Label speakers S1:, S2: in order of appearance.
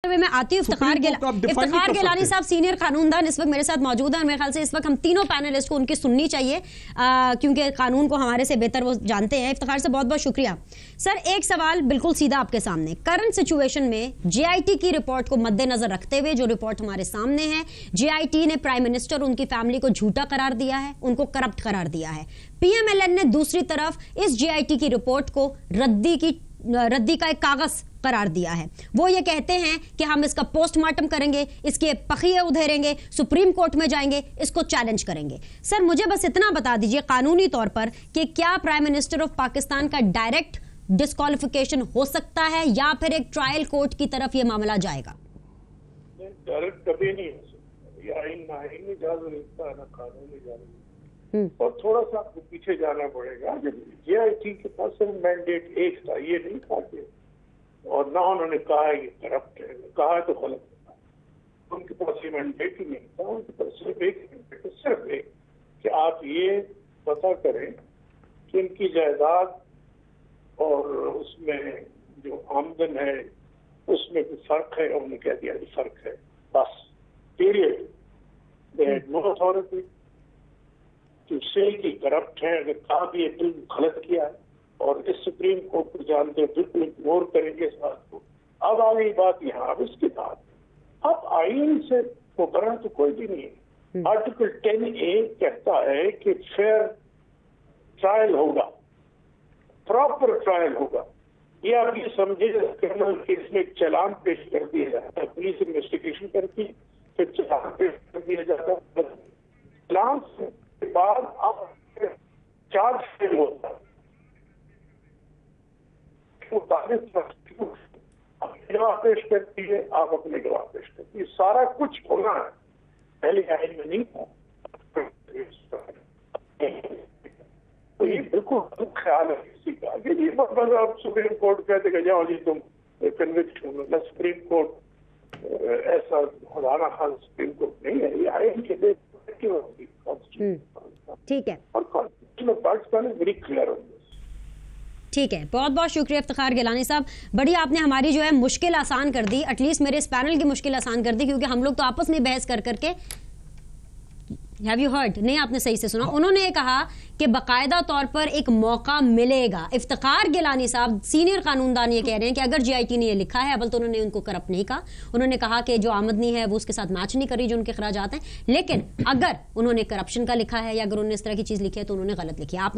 S1: मैं आती हूँ इफ्तिखार गिलानी साहब सीनियर कानूनदान इस वक्त मेरे साथ मौजूद है और मेरे ख्याल से इस वक्त हम तीनों पैनलिस्ट को उनकी सुननी चाहिए क्योंकि कानून को हमारे से बेहतर वो जानते हैं। इफ्तिखार से बहुत बहुत शुक्रिया। सर, एक सवाल बिल्कुल सीधा आपके सामने, करंट सिचुएशन में जेआईटी की रिपोर्ट को मद्देनजर रखते हुए जो रिपोर्ट हमारे सामने है, जेआईटी ने प्राइम मिनिस्टर उनकी फैमिली को झूठा करार दिया है, उनको करप्ट करार दिया है। पीएमएलएन ने दूसरी तरफ इस जेआईटी की रिपोर्ट को रद्दी का एक कागज करार दिया है। वो ये कहते हैं कि हम इसका पोस्टमार्टम करेंगे, इसके पखिए उधेरेंगे, सुप्रीम कोर्ट में जाएंगे, इसको चैलेंज करेंगे। सर, मुझे बस इतना बता दीजिए कानूनी तौर पर कि क्या प्राइम मिनिस्टर ऑफ पाकिस्तान का डायरेक्ट डिस्क्वालिफिकेशन हो सकता है या फिर एक ट्रायल कोर्ट की तरफ ये मामला जाएगा?
S2: डायरेक्ट कभी नहीं हो सकता, ये आईन में इजाजत देता है ना कानून इजाजत। और थोड़ा सा आपको पीछे जाना पड़ेगा। जब जेआईटी के पास सिर्फ मैंडेट एक था, ये नहीं था कि और ना उन्होंने कहा ये करप्ट है, कहा है तो गलत था। उनके पास ये मैंडेट ही नहीं था, उनके पास सिर्फ एक मैंडेट, सिर्फ एक कि आप ये पता करें कि इनकी जायदाद और उसमें जो आमदन है उसमें कोई फर्क है। और उन्होंने कह दिया फर्क है, बस, period. They had no authority to say कि करप्ट है। अगर कहा भी ये बिल्कुल गलत किया है और इस सुप्रीम कोर्ट को जानते हैं बिल्कुल इग्नोर करेंगे इस बात को। अब आ गई बात यहाँ, अब इसके बाद अब आईन से को बना तो कोई भी नहीं है। आर्टिकल 10A कहता है कि फेयर ट्रायल होगा, प्रॉपर ट्रायल होगा। ये आप ये समझे क्रिमिनल केस में चालान पेश कर दिया जाता है, पुलिस इन्वेस्टिगेशन करती है, फिर चालान पेश कर दिया जाता है। चालान के बाद अब चार्ज फेल होता है, अपनी गवाह पेश करती है, आप अपने गवाह पेश करती है। सारा कुछ होना है, पहले आईन में नहीं था। तो ये बिल्कुल ख्याल है किसी का कि ये बस आप सुप्रीम कोर्ट कहते कि जाओ जी तुम कन्विक्ट हो ना। सुप्रीम कोर्ट ऐसा खुदाना खान सुप्रीम कोर्ट नहीं है, ये आईन के लिए
S1: ठीक है
S2: और constitution of Pakistan is very clear on.
S1: ठीक है, बहुत बहुत शुक्रिया इफ्तिखार गिलानी साहब। बड़ी आपने हमारी जो है मुश्किल आसान कर दी, एटलीस्ट मेरे इस पैनल की मुश्किल आसान कर दी, क्योंकि हम लोग तो आपस में बहस कर करके। Have you heard? नहीं, आपने सही से सुना। उन्होंने ये कहा कि बाकायदा तौर पर एक मौका मिलेगा। इफ्तिखार गिलानी साहब सीनियर कानूनदान ये कह रहे हैं कि अगर जेआईटी ने ये लिखा है, अव्वल तो उन्होंने उनको करप्ट नहीं कहा, उन्होंने कहा कि जो आमदनी है वो उसके साथ मैच नहीं करी जो उनके खराजात हैं, लेकिन अगर उन्होंने करप्शन का लिखा है या अगर उन्होंने इस तरह की चीज लिखी है तो उन्होंने गलत लिखी है। आपने